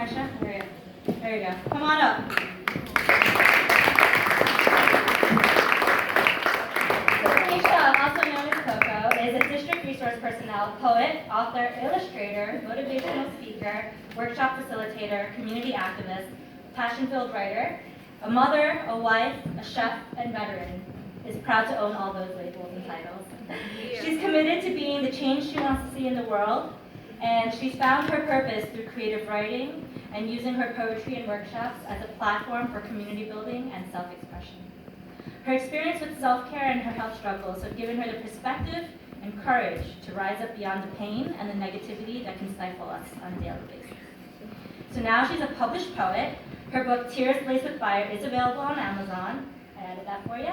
Marsha? There you go. Come on up. Keisha, also known as Coco, is a district resource personnel, poet, author, illustrator, motivational speaker, workshop facilitator, community activist, passion-filled writer, a mother, a wife, a chef, and veteran. Is proud to own all those labels and titles. She's committed to being the change she wants to see in the world, and she's found her purpose through creative writing and using her poetry and workshops as a platform for community building and self-expression. Her experience with self-care and her health struggles have given her the perspective and courage to rise up beyond the pain and the negativity that can stifle us on a daily basis. So now she's a published poet. Her book, Tears Laced with Fire, is available on Amazon. I added that for you.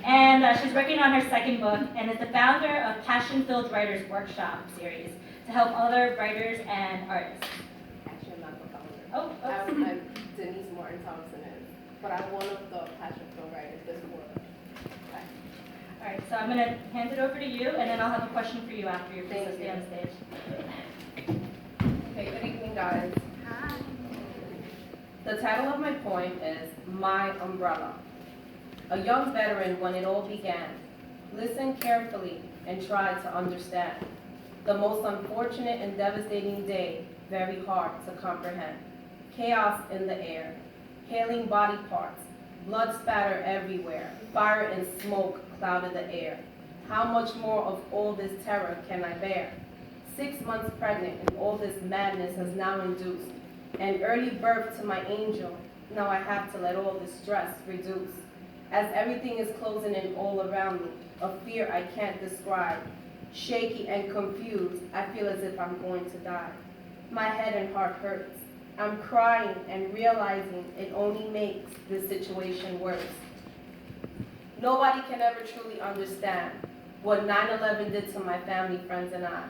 And she's working on her second book and is the founder of Passion-Filled Writers Workshop series to help other writers and artists. Actually, I'm not the founder. I'm Denise Martin Thompson is, but I'm one of the Passion-Filled Writers this quarter. Okay. All right, so I'm going to hand it over to you, and then I'll have a question for you after you're pleased to stay on stage. Okay, good evening, guys. Hi. The title of my poem is My Umbrella. A young veteran when it all began. Listen carefully and try to understand. The most unfortunate and devastating day, very hard to comprehend. Chaos in the air, hailing body parts, blood spatter everywhere, fire and smoke clouded the air. How much more of all this terror can I bear? 6 months pregnant and all this madness has now induced an early birth to my angel. Now I have to let all this stress reduce. As everything is closing in all around me, a fear I can't describe. Shaky and confused, I feel as if I'm going to die. My head and heart hurts. I'm crying and realizing it only makes this situation worse. Nobody can ever truly understand what 9/11 did to my family, friends, and I.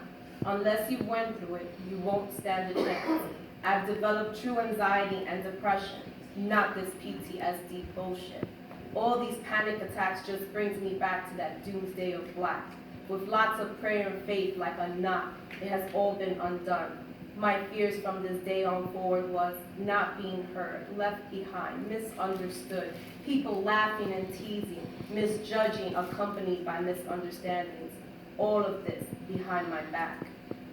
Unless you went through it, you won't stand a chance. I've developed true anxiety and depression, not this PTSD bullshit. All these panic attacks just brings me back to that doomsday of black. With lots of prayer and faith like a knot, it has all been undone. My fears from this day on forward was not being heard, left behind, misunderstood, people laughing and teasing, misjudging accompanied by misunderstandings. All of this behind my back.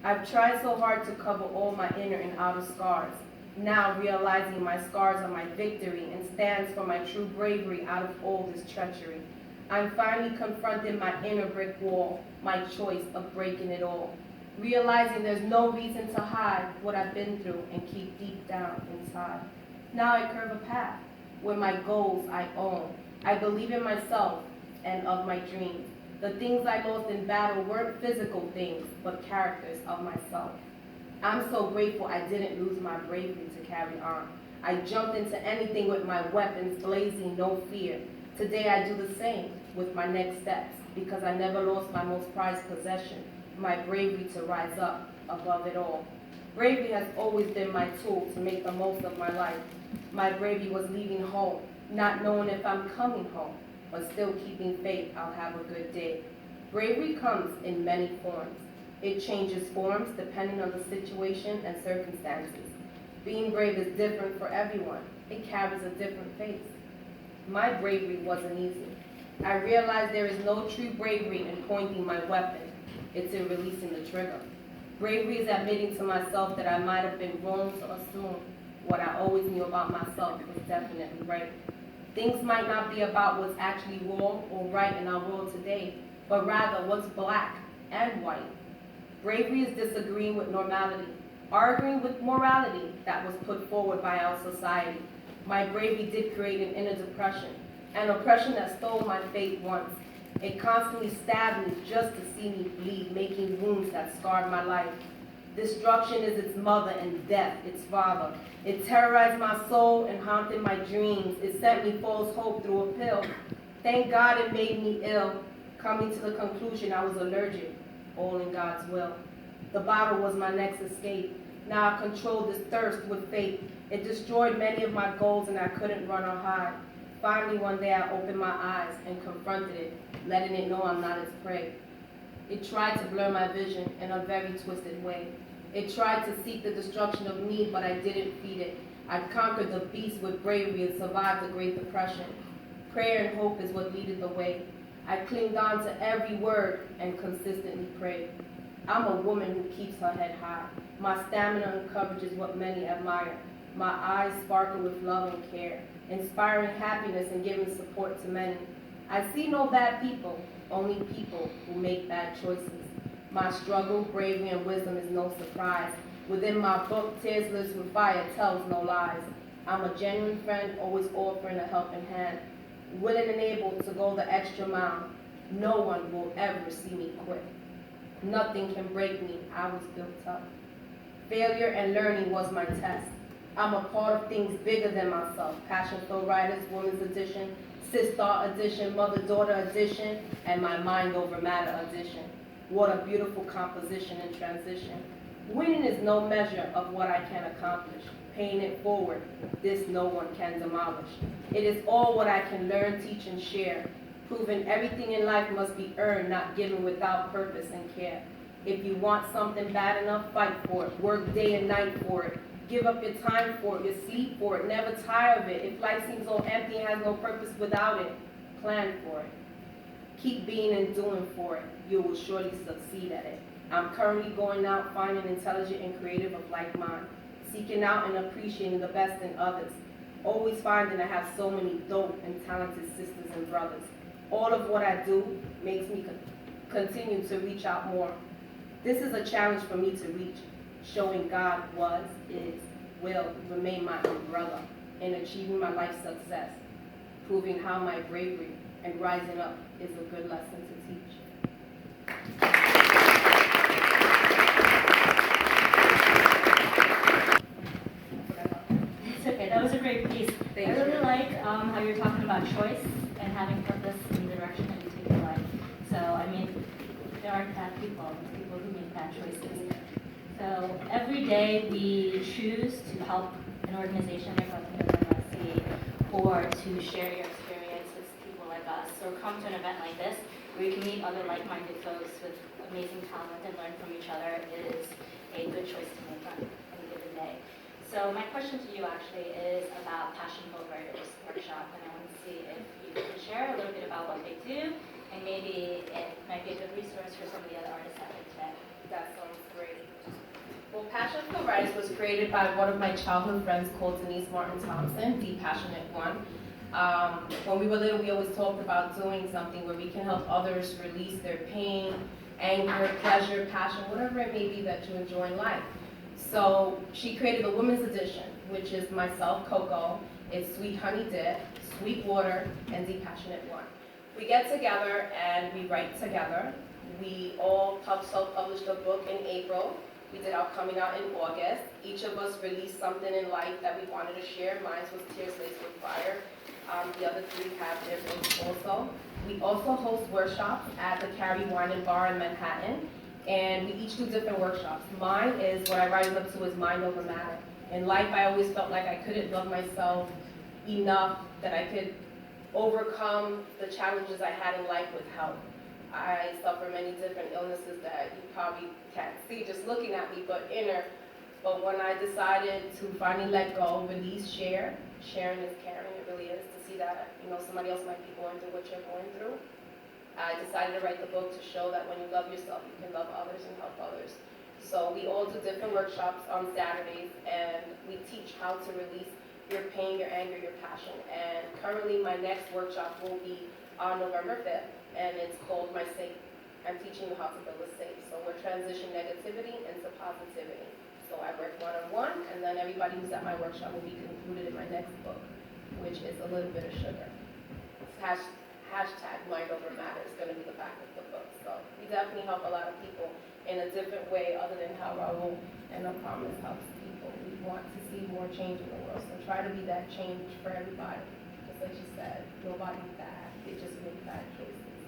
I've tried so hard to cover all my inner and outer scars. Now realizing my scars are my victory and stands for my true bravery out of all this treachery. I'm finally confronting my inner brick wall, my choice of breaking it all. Realizing there's no reason to hide what I've been through and keep deep down inside. Now I curve a path where my goals I own. I believe in myself and of my dreams. The things I lost in battle weren't physical things, but characters of myself. I'm so grateful I didn't lose my bravery to carry on. I jumped into anything with my weapons blazing, no fear. Today I do the same with my next steps because I never lost my most prized possession, my bravery to rise up above it all. Bravery has always been my tool to make the most of my life. My bravery was leaving home, not knowing if I'm coming home, but still keeping faith I'll have a good day. Bravery comes in many forms. It changes forms depending on the situation and circumstances. Being brave is different for everyone. It carries a different face. My bravery wasn't easy. I realized there is no true bravery in pointing my weapon. It's in releasing the trigger. Bravery is admitting to myself that I might have been wrong to assume what I always knew about myself was definitely right. Things might not be about what's actually wrong or right in our world today, but rather what's black and white. Bravery is disagreeing with normality, arguing with morality that was put forward by our society. My bravery did create an inner depression, an oppression that stole my faith once. It constantly stabbed me just to see me bleed, making wounds that scarred my life. Destruction is its mother and death its father. It terrorized my soul and haunted my dreams. It sent me false hope through a pill. Thank God it made me ill, coming to the conclusion I was allergic, all in God's will. The bottle was my next escape. Now I controlled this thirst with faith. It destroyed many of my goals and I couldn't run or hide. Finally one day I opened my eyes and confronted it, letting it know I'm not its prey. It tried to blur my vision in a very twisted way. It tried to seek the destruction of me, but I didn't feed it. I conquered the beast with bravery and survived the Great Depression. Prayer and hope is what leaded the way. I clinged on to every word and consistently prayed. I'm a woman who keeps her head high. My stamina and courage is what many admire. My eyes sparkle with love and care, inspiring happiness and giving support to many. I see no bad people, only people who make bad choices. My struggle, bravery, and wisdom is no surprise. Within my book, Tears Lives with Fire tells no lies. I'm a genuine friend, always offering a helping hand, willing and able to go the extra mile. No one will ever see me quit. Nothing can break me, I was built up. Failure and learning was my test. I'm a part of things bigger than myself. Passion Flow Writers, Women's Edition, Sister Edition, Mother-Daughter Edition, and my Mind Over Matter Edition. What a beautiful composition and transition. Winning is no measure of what I can accomplish. Paying it forward, this no one can demolish. It is all what I can learn, teach, and share. Proving everything in life must be earned, not given without purpose and care. If you want something bad enough, fight for it. Work day and night for it. Give up your time for it, your sleep for it. Never tire of it. If life seems all empty and has no purpose without it, plan for it. Keep being and doing for it. You will surely succeed at it. I'm currently going out, finding intelligent and creative of like mind, seeking out and appreciating the best in others. Always finding I have so many dope and talented sisters and brothers. All of what I do makes me continue to reach out more. This is a challenge for me to reach, showing God was, is, will remain my umbrella in achieving my life success, proving how my bravery and rising up is a good lesson to teach. It's okay, that was a great piece. Thank I really you. like how you're talking about choice and having purpose in the direction that you take your life. So, I mean, there aren't bad people, there's people who make bad choices. So, every day we choose to help an organization like Nuyorican or to share your experience with people like us, or come to an event like this where you can meet other like-minded folks with amazing talent and learn from each other is a good choice to make on any given day. So my question to you actually is about Passion Flow Writers Workshop, and I want to see if you could share a little bit about what they do, and maybe it might be a good resource for some of the other artists out there today. That sounds great. Well, Passion Flow Writers was created by one of my childhood friends called Denise Martin Thompson, the Passionate One. When we were little, we always talked about doing something where we can help others release their pain, anger, pleasure, passion, whatever it may be that you enjoy in life. So she created the women's edition, which is myself, Coco, it's Sweet Honey Dip, Sweet Water, and the Passionate One. We get together and we write together. We all self-published a book in April. We did our coming out in August. Each of us released something in life that we wanted to share. Mine was Tears Laced with Fire. The other three have their books also. We also host workshops at the Carrie Wine and Bar in Manhattan, and we each do different workshops. Mine is, what I rise up to is Mind Over Matter. In life, I always felt like I couldn't love myself enough, that I could overcome the challenges I had in life with health. I suffer many different illnesses that you probably can't see just looking at me, but inner. But when I decided to finally let go, release, share, sharing is caring, it really is, to see that, somebody else might be going through what you're going through. I decided to write the book to show that when you love yourself, you can love others and help others. So we all do different workshops on Saturdays, and we teach how to release your pain, your anger, your passion. And currently my next workshop will be on November 5th, and it's called My Safe. I'm teaching you how to build a safe. So we're transitioning negativity into positivity. So I work one-on-one, and then everybody who's at my workshop will be concluded in my next book, which is A Little Bit of Sugar. Hashtag Mind Over Matter is going to be the back of the book. So we definitely help a lot of people in a different way other than how Raul and I Promise helps people. We want to see more change in the world, so try to be that change for everybody. Just like she said, nobody's bad. They just make bad choices.